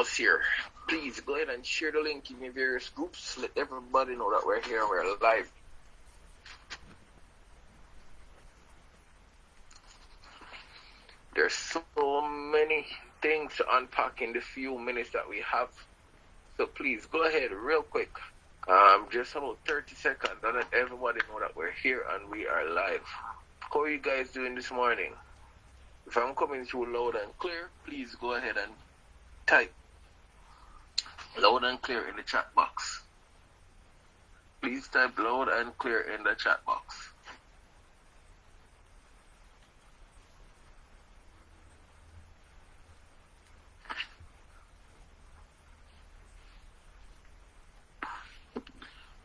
almost here. Please go ahead and share the link in your various groups. Let everybody know that we're here and we're live. There's so many things to unpack in the few minutes that we have. So please go ahead real quick. Just about 30 seconds and let everybody know that we're here and we are live. How are you guys doing this morning? If I'm coming through loud and clear, please go ahead and type loud and clear in the chat box. Please type loud and clear in the chat box.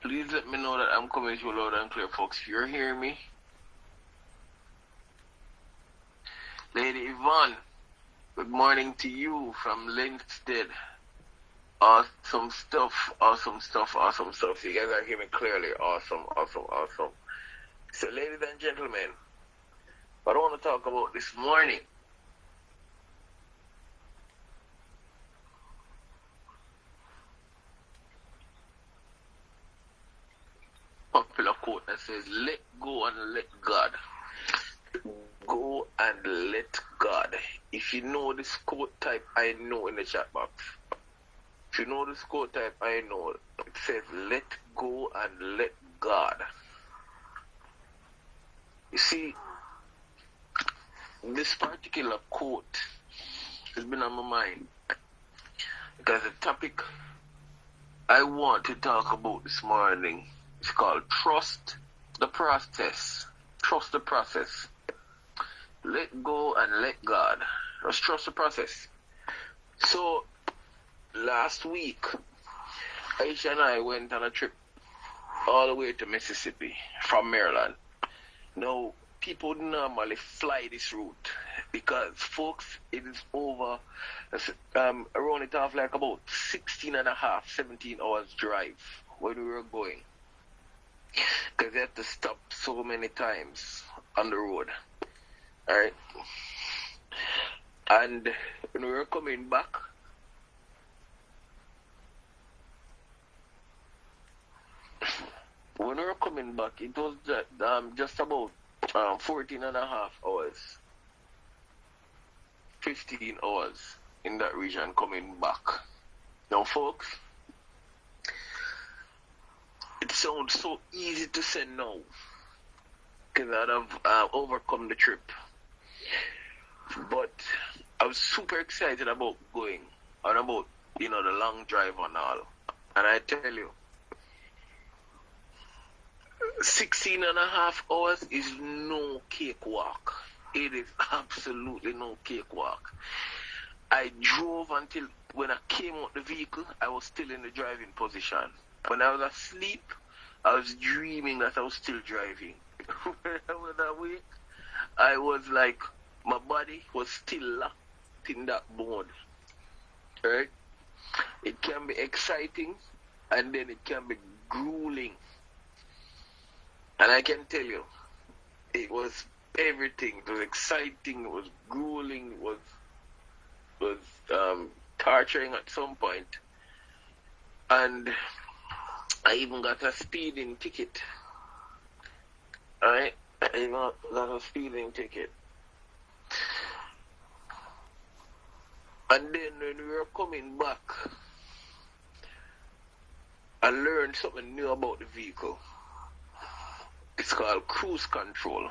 Please let me know that I'm coming through loud and clear, folks. If you're hearing me. Lady Yvonne, good morning to you from Linstead. Awesome stuff, awesome stuff, awesome stuff. You guys are hearing me clearly. Awesome, awesome, awesome. So, ladies and gentlemen, what I want to talk about this morning popular quote that says, let go and let God. Go and let God. If you know this quote type, I know in the chat box. If you know this quote type, I know. It says, let go and let God. You see, this particular quote has been on my mind because the topic I want to talk about this morning is called Trust the Process. Trust the process. Let go and let God. Just trust the process. So, last week, Aisha and I went on a trip all the way to Mississippi from Maryland. Now, people normally fly this route because, folks, it is over, around it off like about 16 and a half, 17 hours drive when we were going. Because they had to stop so many times on the road. Alright? And when we were coming back, it was just about 14 and a half hours, 15 hours in that region coming back. Now, folks, it sounds so easy to say no, because I'd have overcome the trip. But I was super excited about going and about, the long drive and all. And I tell you, 16 and a half hours is no cakewalk. It is absolutely no cakewalk. I drove until when I came out the vehicle, I was still in the driving position. When I was asleep, I was dreaming that I was still driving. When I was awake, I was like, my body was still locked in that mode. Right? It can be exciting and then it can be grueling. And I can tell you, it was everything. It was exciting, it was grueling, it was torturing at some point. And I even got a speeding ticket. Alright? I even got a speeding ticket. And then when we were coming back, I learned something new about the vehicle. It's called cruise control.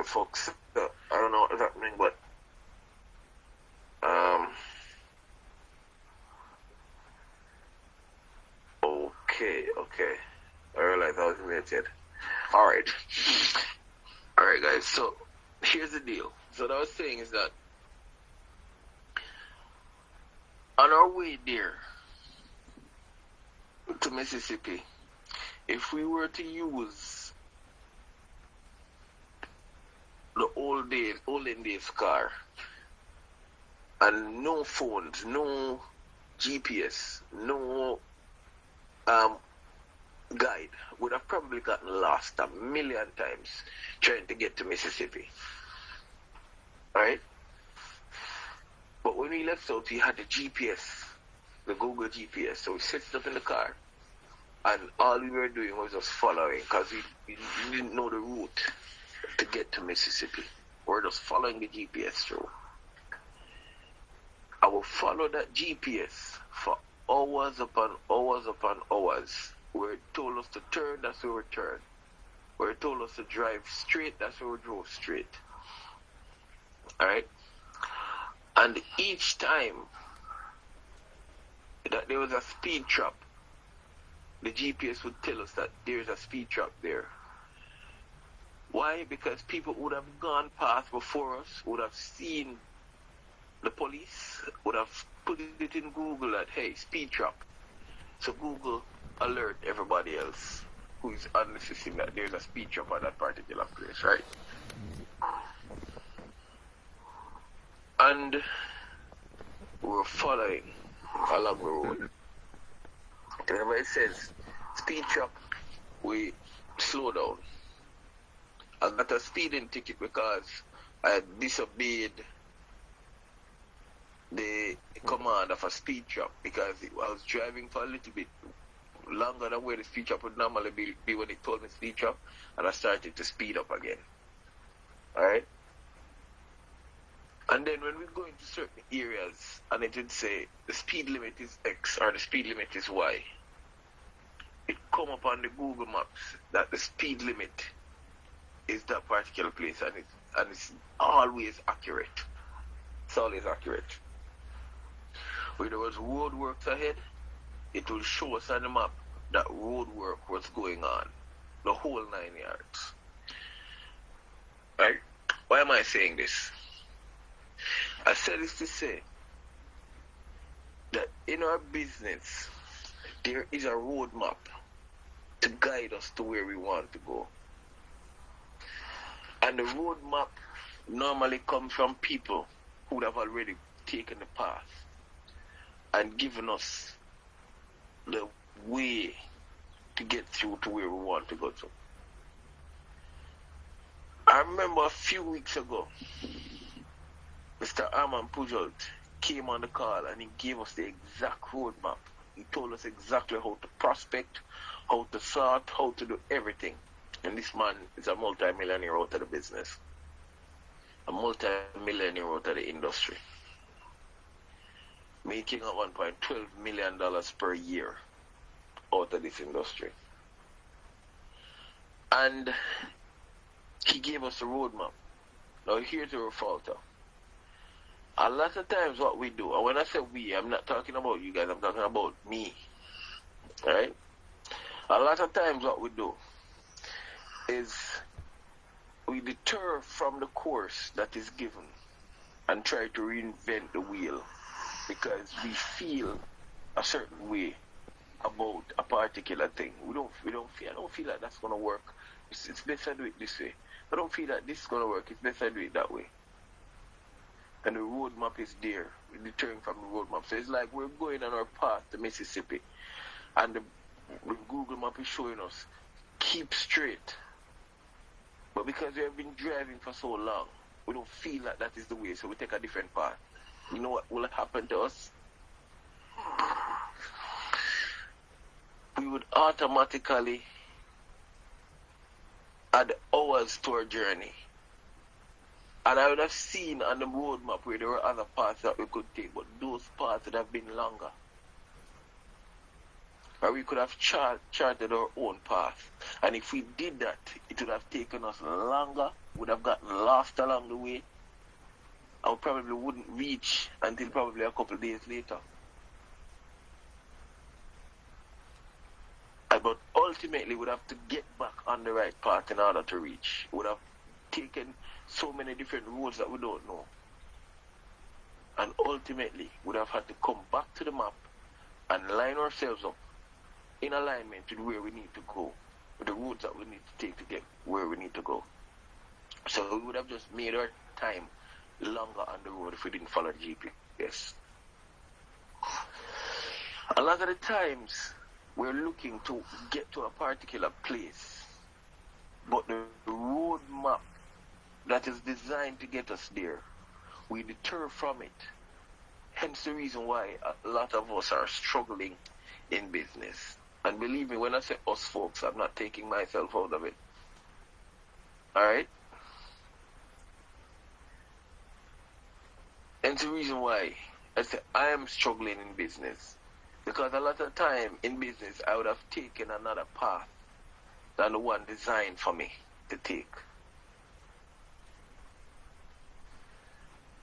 fuck? So, I don't know what's happening, but um. Okay. I realize I was muted. Alright, guys. So here's the deal. So what I was saying is that on our way there to Mississippi, if we were to use the olden days car, and no phones, no GPS, no guide, would have probably gotten lost a million times trying to get to Mississippi. Alright? But when we left out, we had the GPS, the Google GPS. So we set it up in the car, and all we were doing was just following, because we didn't know the route to get to Mississippi. We were just following the GPS through. I will follow that GPS for hours upon hours. Where it told us to turn, that's where we turned. Where it told us to drive straight, that's where we drove straight. Alright? And each time that there was a speed trap, the GPS would tell us that there's a speed trap there. Why? Because people would have gone past before us, would have seen the police, would have put it in Google that, hey, speed trap. So Google alert everybody else who is on the system that there's a speed trap at that particular place, right? And we were following along the road. Whenever it says speed trap, we slow down. I got a speeding ticket because I had disobeyed the command of a speed trap, because I was driving for a little bit longer than where the speed trap would normally be when it told me speed trap, and I started to speed up again. Alright? And then when we go into certain areas and it would say the speed limit is X or the speed limit is Y, it come up on the Google Maps that the speed limit is that particular place, and it's always accurate. It's always accurate. Where there was road works ahead, it will show us on the map that road work was going on. The whole 9 yards. Right? Why am I saying this? I said this to say that in our business, there is a roadmap to guide us to where we want to go. And the roadmap normally comes from people who would have already taken the path and given us the way to get through to where we want to go to. I remember a few weeks ago, Mr. Arman Pujol came on the call and he gave us the exact roadmap. He told us exactly how to prospect, how to sort, how to do everything. And this man is a multi-millionaire out of the business. A multi-millionaire out of the industry. Making $1.12 million per year out of this industry. And he gave us a roadmap. Now here's where we falter. A lot of times what we do, and when I say we, I'm not talking about you guys, I'm talking about me. Alright? A lot of times what we do is we deter from the course that is given and try to reinvent the wheel because we feel a certain way about a particular thing. I don't feel like that's gonna work. It's better to do it this way. I don't feel that this is gonna work. It's better to do it that way. And the roadmap is there. We're deterring from the roadmap. So it's like we're going on our path to Mississippi, and the Google map is showing us keep straight. But because we have been driving for so long, we don't feel like that is the way, so we take a different path. You know what will happen to us? We would automatically add hours to our journey. And I would have seen on the roadmap where there were other paths that we could take, but those paths would have been longer. Or we could have charted our own path. And if we did that, it would have taken us longer, would have gotten lost along the way, and we probably wouldn't reach until probably a couple of days later. But ultimately, we'd have to get back on the right path in order to reach. Would have taken so many different roads that we don't know. And ultimately, would have had to come back to the map and line ourselves up in alignment with where we need to go, with the roads that we need to take to get where we need to go. So we would have just made our time longer on the road if we didn't follow the GPS. A lot of the times, we're looking to get to a particular place, but the road map that is designed to get us there, we deter from it. Hence the reason why a lot of us are struggling in business. And believe me, when I say us folks, I'm not taking myself out of it. Alright? Hence the reason why I say I am struggling in business. Because a lot of time in business, I would have taken another path than the one designed for me to take.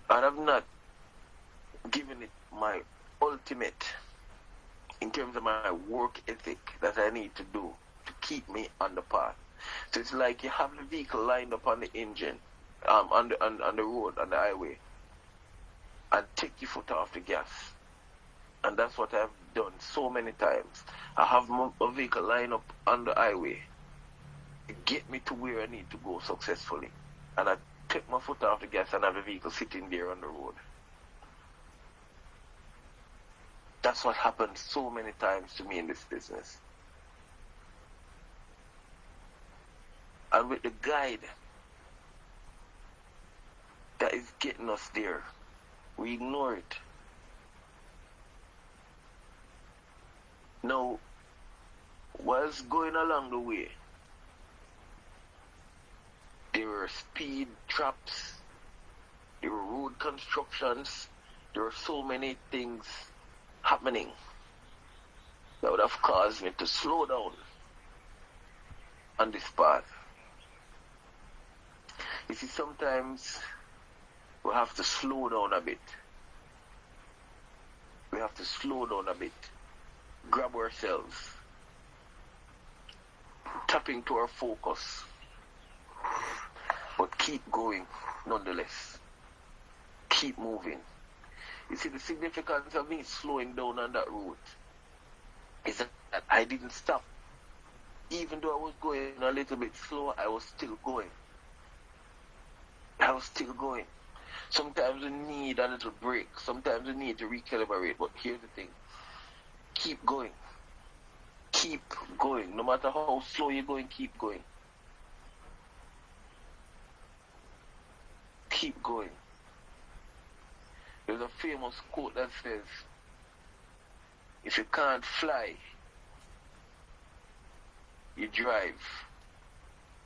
And I've not given it my ultimate in terms of my work ethic that I need to do to keep me on the path. So it's like you have the vehicle lined up on the engine, on the road, on the highway, and take your foot off the gas. And that's what I've done so many times. I have a vehicle lined up on the highway to get me to where I need to go successfully. And I take my foot off the gas and have the vehicle sitting there on the road. That's what happens so many times to me in this business. And with the guide that is getting us there, we ignore it. Now, whilst going along the way, there were speed traps, there were road constructions, there were so many things happening that would have caused me to slow down on this path. You see, sometimes we have to slow down a bit. We have to slow down a bit. Grab ourselves. Tap into our focus. But keep going nonetheless. Keep moving. You see, the significance of me slowing down on that route is that I didn't stop. Even though I was going a little bit slower, I was still going. I was still going. Sometimes we need a little break. Sometimes we need to recalibrate. But here's the thing. Keep going. Keep going. No matter how slow you're going, keep going. Keep going. There's a famous quote that says, if you can't fly, you drive.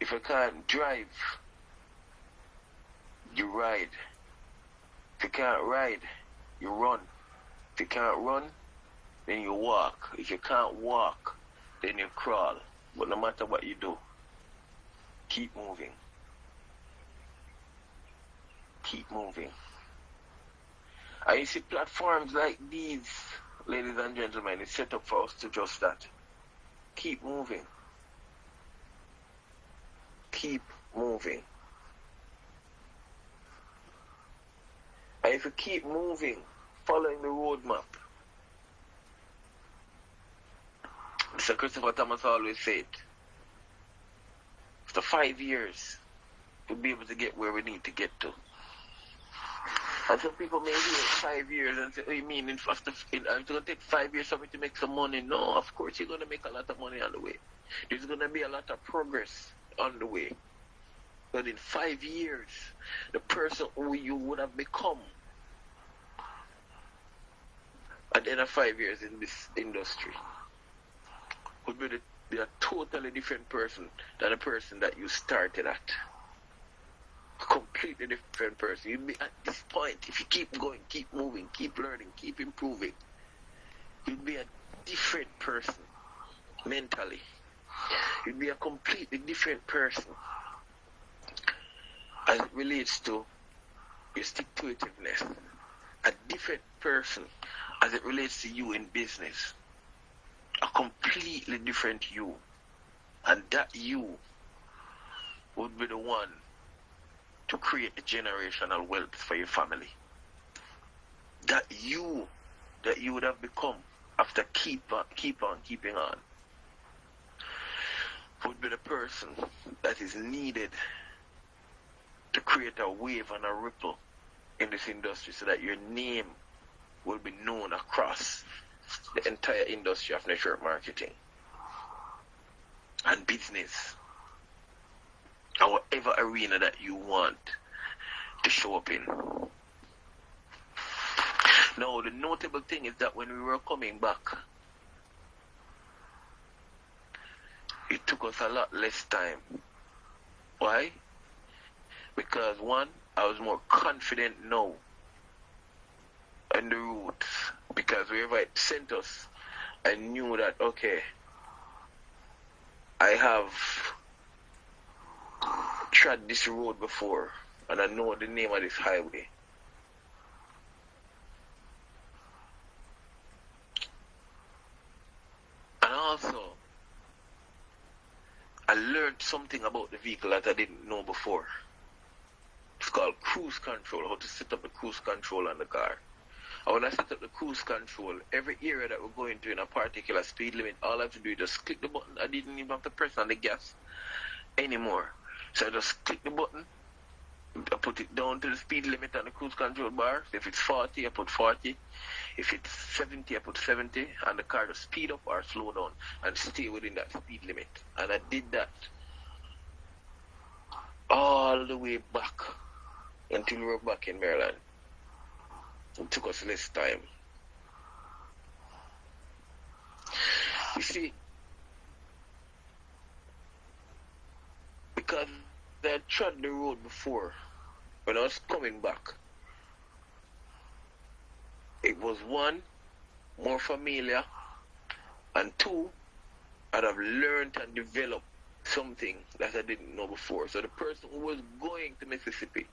If you can't drive, you ride. If you can't ride, you run. If you can't run, then you walk. If you can't walk, then you crawl. But no matter what you do, keep moving. Keep moving. And you see, platforms like these, ladies and gentlemen, is set up for us to just that. Keep moving. Keep moving. And if you keep moving, following the roadmap, Sir Christopher Thomas always said, after 5 years, we'll be able to get where we need to get to. And some people may hear 5 years and say, oh, you mean it's going to take 5 years for me to make some money? No, of course you're going to make a lot of money on the way. There's going to be a lot of progress on the way. But in 5 years, the person who you would have become at the end of 5 years in this industry would be a totally different person than the person that you started at. A completely different person. You'd be at this point, if you keep going, keep moving, keep learning, keep improving, you'd be a different person mentally. You'd be a completely different person as it relates to your stick-to-itiveness. A different person as it relates to you in business. A completely different you. And that you would be the one to create the generational wealth for your family. That you would have become after keep on keeping on would be the person that is needed to create a wave and a ripple in this industry so that your name will be known across the entire industry of network marketing and business, or whatever arena that you want to show up in. Now, the notable thing is that when we were coming back, it took us a lot less time. Why? Because one, I was more confident now in the routes, because wherever it sent us, I knew that, okay, I have trod this road before, and I know the name of this highway. And also, I learned something about the vehicle that I didn't know before. It's called cruise control, how to set up the cruise control on the car. And when I set up the cruise control, every area that we're going to in a particular speed limit, all I have to do is just click the button. I didn't even have to press on the gas anymore. So I just click the button, I put it down to the speed limit on the cruise control bar. So if it's 40, I put 40. If it's 70, I put 70. And the car just speed up or slow down and stay within that speed limit. And I did that all the way back until we were back in Maryland. It took us less time. You see, because I had trod the road before, when I was coming back, it was one, more familiar, and two, I'd have learned and developed something that I didn't know before. So the person who was going to Mississippi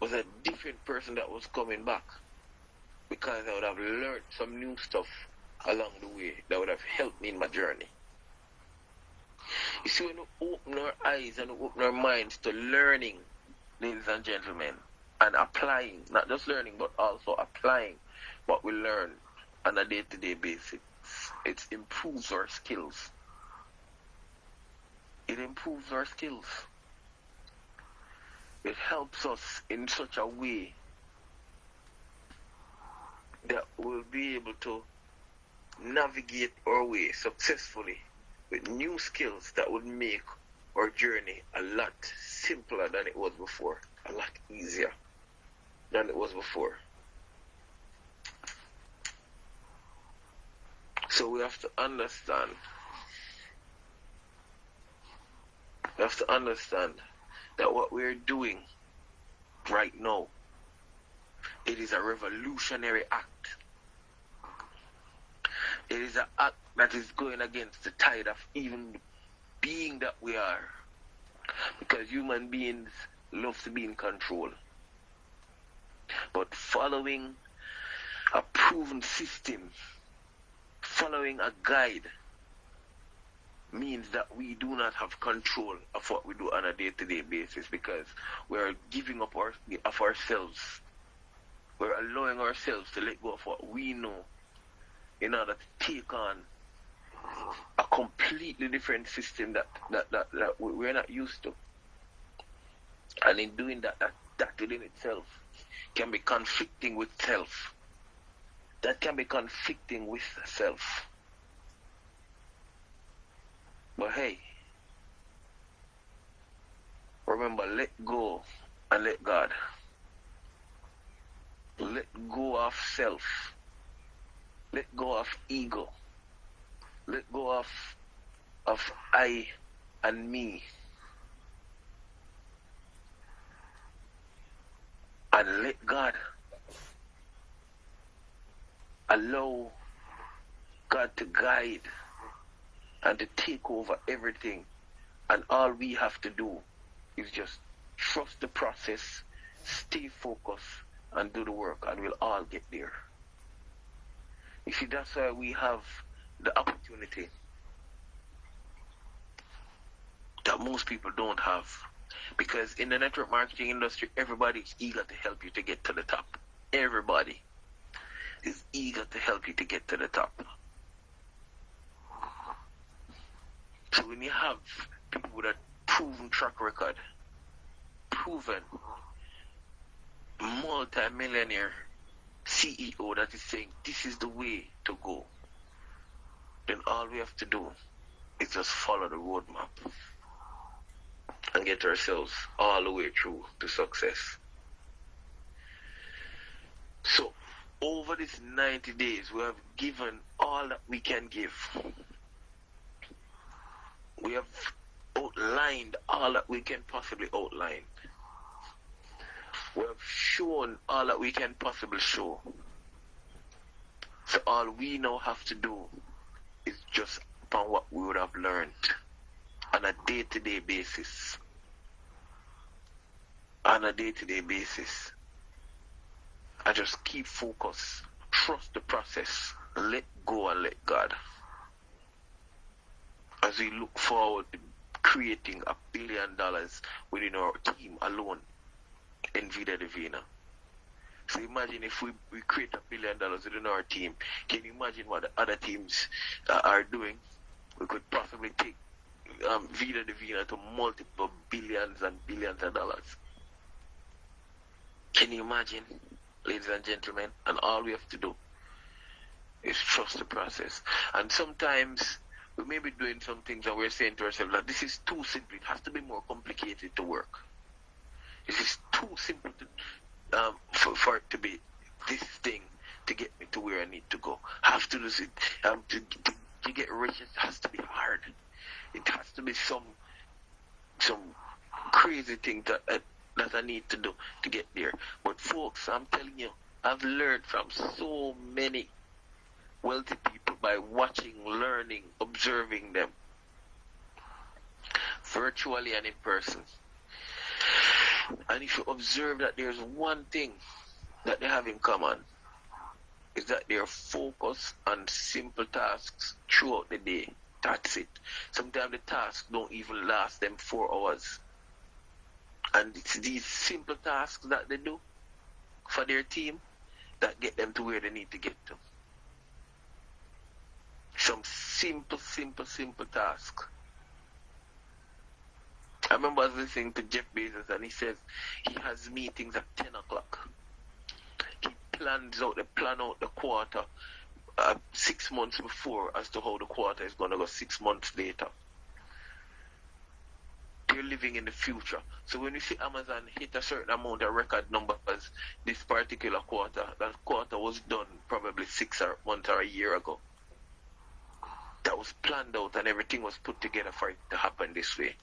was a different person that was coming back, because I would have learned some new stuff along the way that would have helped me in my journey. You see, when we open our eyes and we open our minds to learning, ladies and gentlemen, and applying, not just learning, but also applying what we learn on a day-to-day basis, it improves our skills. It improves our skills. It helps us in such a way that we'll be able to navigate our way successfully with new skills that would make our journey a lot simpler than it was before, a lot easier than it was before. So we have to understand that what we're doing right now, it is a revolutionary act. It is an act that is going against the tide of even being that we are. Because human beings love to be in control. But following a proven system, following a guide, means that we do not have control of what we do on a day-to-day basis, because we're giving up of ourselves. We're allowing ourselves to let go of what we know in order to take on a completely different system that we're not used to. And in doing that within itself can be conflicting with self. That can be conflicting with self. But hey, remember, let go and let God. Let go of self. Let go of ego. Let go of I and me. And let God. Allow God God to guide and to take over everything. And all we have to do is just trust the process, stay focused, and do the work, and we'll all get there. You see, that's why we have the opportunity that most people don't have. Because in the network marketing industry, everybody is eager to help you to get to the top. Everybody is eager to help you to get to the top. So when you have people with a proven track record, proven multi-millionaire CEO that is saying this is the way to go, then all we have to do is just follow the roadmap and get ourselves all the way through to success. So over these 90 days, we have given all that we can give. We have outlined all that we can possibly outline. We have shown all that we can possibly show. So all we now have to do is just upon what we would have learned on a day-to-day basis. On a day-to-day basis. I just keep focused, trust the process, let go and let God. As we look forward to creating $1 billion within our team alone in Vida Divina. So imagine if we create $1 billion within our team. Can you imagine what the other teams are doing? We could possibly take Vida Divina to multiple billions and billions of dollars. Can you imagine, ladies and gentlemen? And all we have to do is trust the process. And sometimes we may be doing some things and we're saying to ourselves that this is too simple. It has to be more complicated to work. This is too simple to, for it to be this thing to get me to where I need to go. I have to do it. To get rich, it has to be hard. It has to be some crazy thing that I need to do to get there. But folks, I'm telling you, I've learned from so many wealthy people by watching, learning, observing them, virtually and in person. And if you observe that there's one thing that they have in common, is that they're focused on simple tasks throughout the day. That's it. Sometimes the tasks don't even last them 4 hours. And it's these simple tasks that they do for their team that get them to where they need to get to. Some simple tasks. I remember I was listening to Jeff Bezos and he says he has meetings at 10 o'clock. He plan out the quarter 6 months before as to how the quarter is going to go 6 months later. They're living in the future. So when you see Amazon hit a certain amount of record numbers this particular quarter, that quarter was done probably 6 months or a year ago. That was planned out and everything was put together for it to happen this way.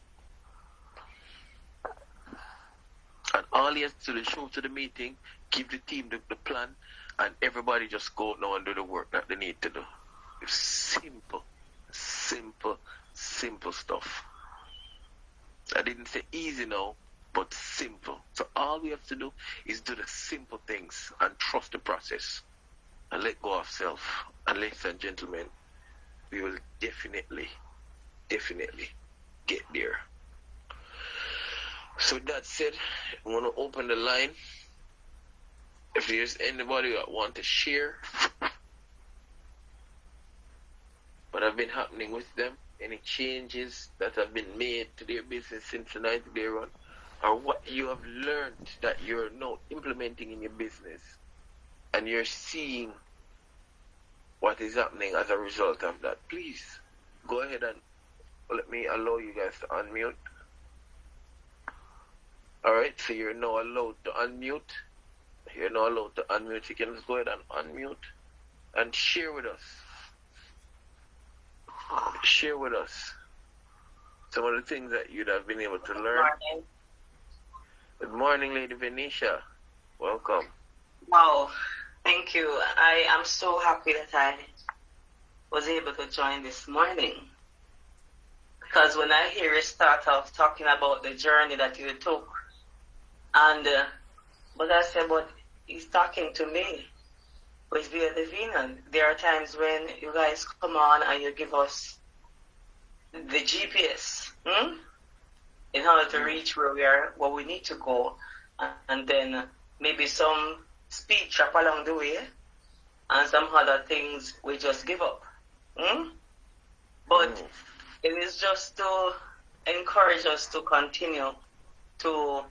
And all he has to do is show to the meeting, give the team the plan, and everybody just go out now and do the work that they need to do. It's simple stuff. I didn't say easy now, but simple. So all we have to do is do the simple things and trust the process and let go of self. And ladies and gentlemen, we will definitely get there. So that said, I'm going to open the line. If there's anybody that want to share what have been happening with them, any changes that have been made to their business since the 90-day run, or what you have learned that you're now implementing in your business, and you're seeing what is happening as a result of that, please go ahead and let me allow you guys to unmute. Alright, so you're now allowed to unmute. You're now allowed to unmute. You can just go ahead and unmute and share with us. Share with us some of the things that you'd have been able to learn. Good morning, Lady Venetia. Welcome. Wow, thank you. I am so happy that I was able to join this morning. Because when I hear you start off talking about the journey that you took, and but I said, but he's talking to me with Vida Divina. There are times when you guys come on and you give us the GPS in order to reach where we need to go, and then maybe some speed trap along the way, and some other things we just give up. But it is just to encourage us to continue to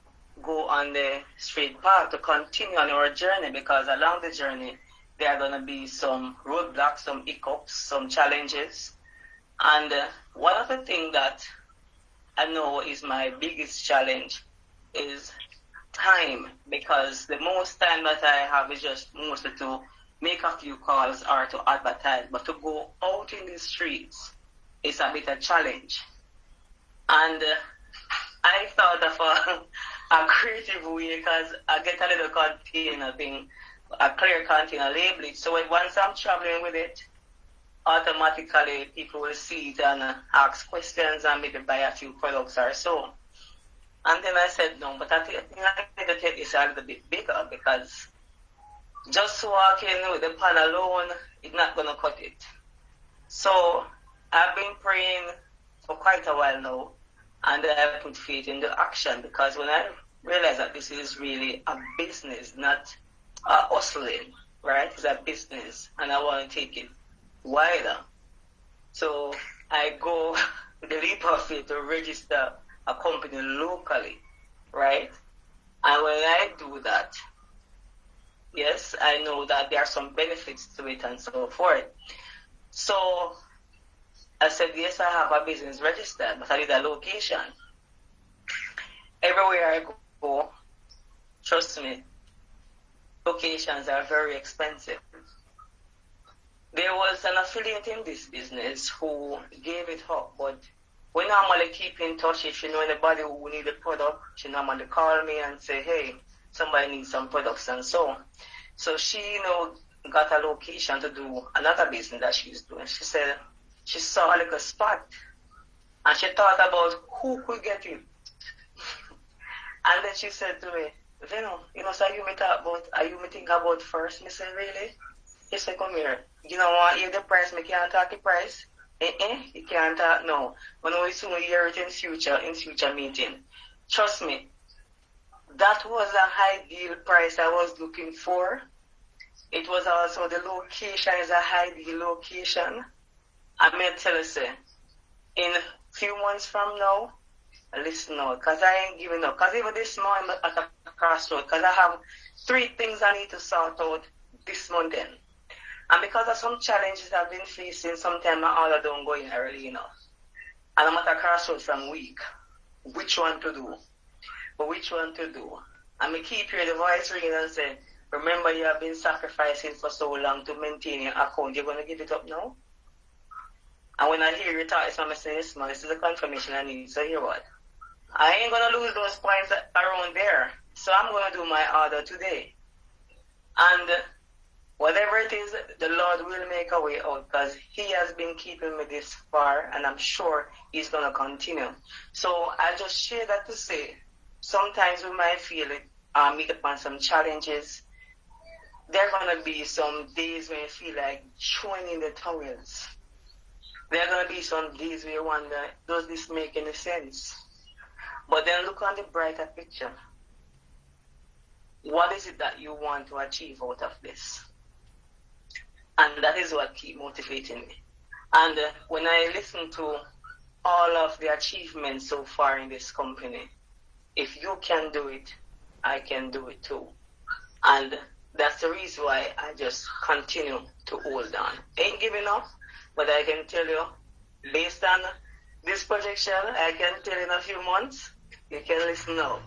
go on the straight path, to continue on our journey, because along the journey there are going to be some roadblocks, some hiccups, some challenges. And one of the things that I know is my biggest challenge is time, because the most time that I have is just mostly to make a few calls or to advertise, but to go out in the streets is a bit of a challenge. And I thought of a creative way, because I get a little container thing, a clear container, label it. So once I'm traveling with it, automatically people will see it and ask questions and maybe buy a few products or so. And then I said, no, but I think I need to take this a little bit bigger, because just walking with the pan alone is not going to cut it. So I've been praying for quite a while now, and I put faith into action, because when I realized that this is really a business, not hustling, right? It's a business, and I want to take it wider. So I go with the leap of faith to register a company locally, right? And when I do that, yes, I know that there are some benefits to it and so forth. So I said, yes, I have a business registered, but I need a location. Everywhere I go, trust me, locations are very expensive. There was an affiliate in this business who gave it up, but we normally keep in touch. If you know anybody who need a product, she normally call me and say, hey, somebody needs some products and so on. So she, got a location to do another business that she's doing. She said she saw a little spot, and she thought about who could get it. And then she said to me, Veno, so you may think about first? I said, really? He said, come here. You know what, if the price, me can't talk the price. You can't talk, no. When we soon hear it in future meeting. Trust me, that was a ideal price I was looking for. It was also the location is a ideal location. I may tell you, say, in a few months from now, listen out, because I ain't giving up. Because even this morning at a crossroad, because I have 3 things I need to sort out this month then. And because of some challenges I've been facing, sometimes my order don't go in early enough. And I'm at a crossroad from week. Which one to do? But which one to do? And me keep hearing the voice ringing and say, remember you have been sacrificing for so long to maintain your account. You're going to give it up now? And when I hear you talk, I'm saying, this is a confirmation I need. So hear what? I ain't going to lose those points around there. So I'm going to do my order today. And whatever it is, the Lord will make a way out, because He has been keeping me this far, and I'm sure He's going to continue. So I just share that to say, sometimes we might feel it, meet upon some challenges. There are going to be some days when you feel like throwing in the towels. There are going to be some days where you wonder, does this make any sense? But then look on the brighter picture. What is it that you want to achieve out of this? And that is what keeps motivating me. And when I listen to all of the achievements so far in this company, if you can do it, I can do it too. And that's the reason why I just continue to hold on. Ain't giving up, but I can tell you, based on this projection, I can tell you in a few months, you can listen out.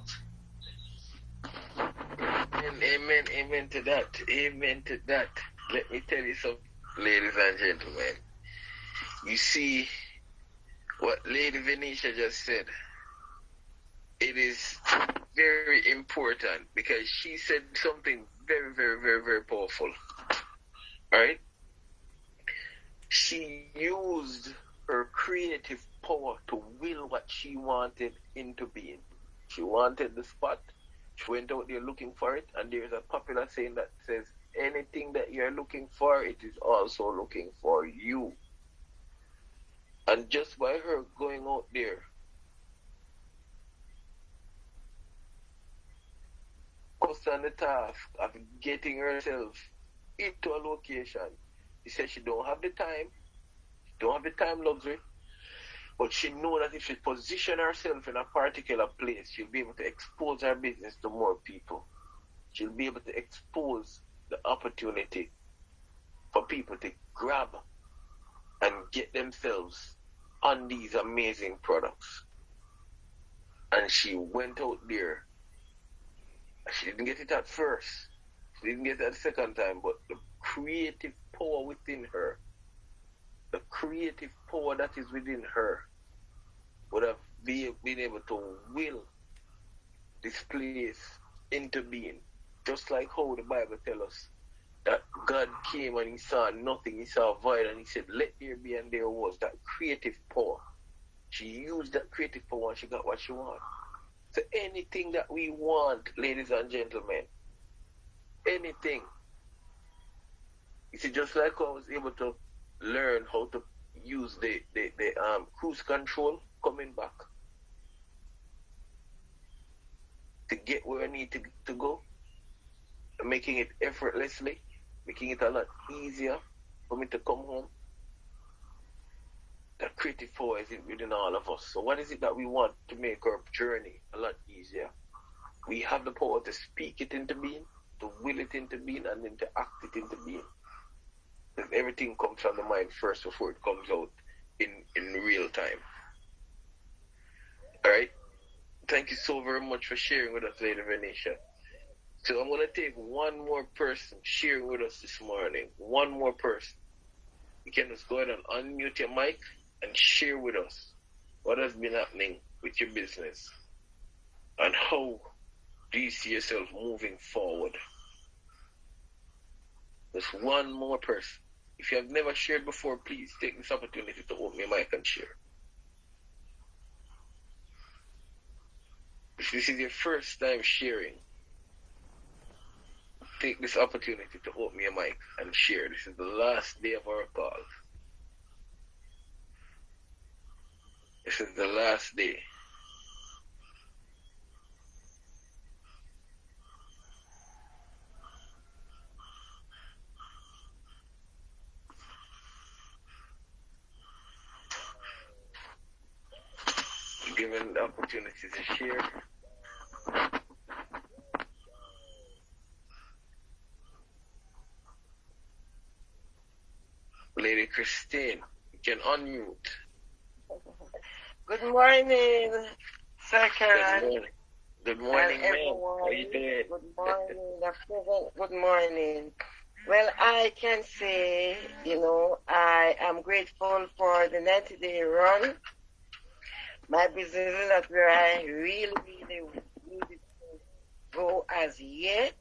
Amen to that. Amen to that. Let me tell you something, ladies and gentlemen. You see what Lady Venetia just said. It is very important, because she said something very, very, very, very powerful. Alright? She used her creative power to will what she wanted into being. She wanted the spot. She went out there looking for it, and there's a popular saying that says, anything that you're looking for, it is also looking for you. And just by her going out there, on the task of getting herself into a location, she said she don't have the time luxury, but she know that if she position herself in a particular place, she'll be able to expose her business to more people. She'll be able to expose the opportunity for people to grab and get themselves on these amazing products. And she went out there. She didn't get it at first. She didn't get it at the second time, but the creative power within her, the creative power that is within her, would have been able to will this place into being. Just like how the Bible tells us that God came and he saw nothing, he saw a void, and he said, let there be, and there was. That creative power. She used that creative power and she got what she wanted. So anything that we want, ladies and gentlemen, anything. You see, just like I was able to learn how to use the cruise control coming back to get where I need to go, making it effortlessly, making it a lot easier for me to come home. That creative power is within all of us. So what is it that we want to make our journey a lot easier? We have the power to speak it into being, to will it into being, and then to act it into being. Because everything comes from the mind first before it comes out in real time. Alright? Thank you so very much for sharing with us, Lady Venetia. So I'm going to take one more person sharing with us this morning. One more person. You can just go ahead and unmute your mic and share with us what has been happening with your business and how do you see yourself moving forward. Just one more person. If you have never shared before, please take this opportunity to open your mic and share. If this is your first time sharing, take this opportunity to open your mic and share. This is the last day of our call. This is the last day. Given the opportunity to share. Lady Christine, you can unmute. Good morning, Sir Karen. Good morning, ma'am. How are you doing? Good morning, good morning. Well, I can say, I am grateful for the 90-day run. My business is not where I really go as yet,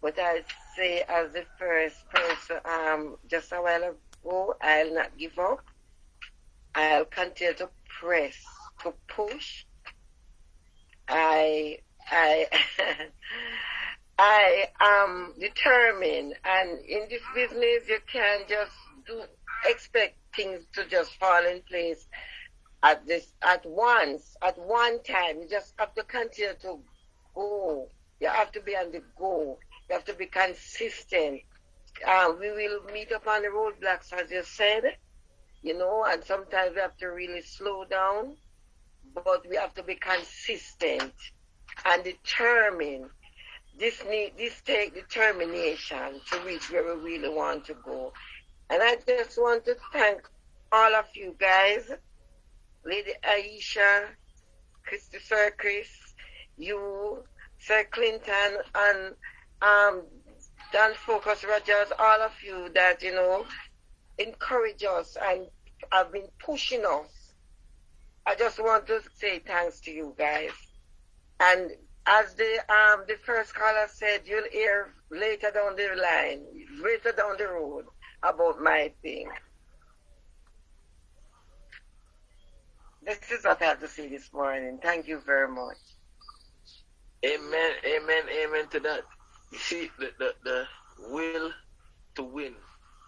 but I say as the first person, just a while ago, I'll not give up. I'll continue to press, to push. I am determined, and in this business, you can't just expect things to just fall in place at one time. You just have to continue to go. You have to be on the go. You have to be consistent. We will meet up on the roadblocks, as you said. And sometimes we have to really slow down, but we have to be consistent and determined. This take determination to reach where we really want to go. And I just want to thank all of you guys, Lady Aisha, Christopher Chris, you, Sir Clinton, and Dan Focus Rogers, all of you that, encourage us and have been pushing us. I just want to say thanks to you guys. And as the first caller said, you'll hear later down the line, later down the road about my thing. This is what I have to say this morning. Thank you very much. Amen, amen, amen to that. You see, the will to win,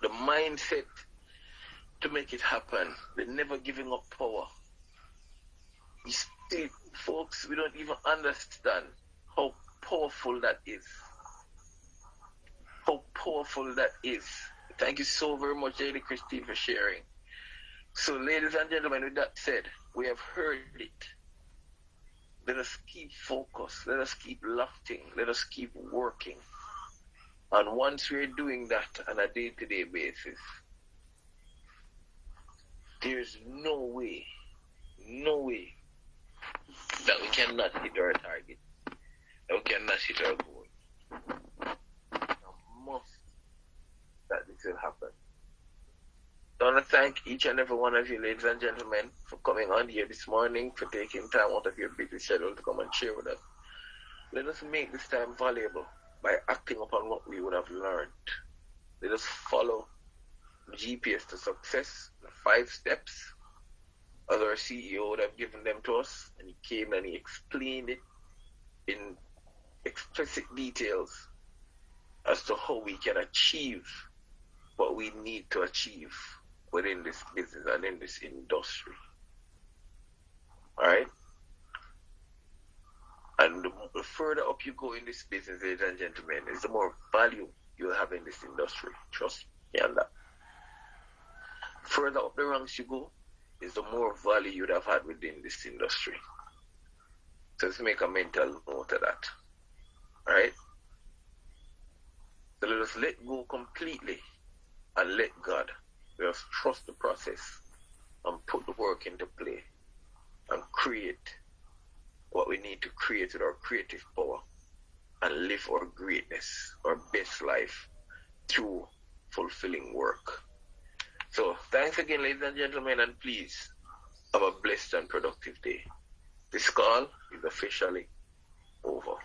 the mindset to make it happen, the never giving up power. You see, folks, we don't even understand how powerful that is. How powerful that is. Thank you so very much, Lady Christine, for sharing. So, ladies and gentlemen, with that said, we have heard it. Let us keep focused. Let us keep lofting. Let us keep working. And once we're doing that on a day-to-day basis, there's no way that we cannot hit our target, that we cannot hit our goal. A must that this will happen. So I want to thank each and every one of you, ladies and gentlemen, for coming on here this morning, for taking time out of your busy schedule to come and share with us. Let us make this time valuable by acting upon what we would have learned. Let us follow the GPS to success, the 5 steps, as our CEO would have given them to us, and he came and he explained it in explicit details as to how we can achieve what we need to achieve within this business and in this industry. Alright? And the further up you go in this business, ladies and gentlemen, is the more value you'll have in this industry. Trust me on that. Further up the ranks you go, is the more value you'd have had within this industry. So let's make a mental note of that. Alright? So let us let go completely and let God. Let us trust the process and put the work into play and create what we need to create with our creative power and live our greatness, our best life through fulfilling work. So thanks again, ladies and gentlemen, and please have a blessed and productive day. This call is officially over.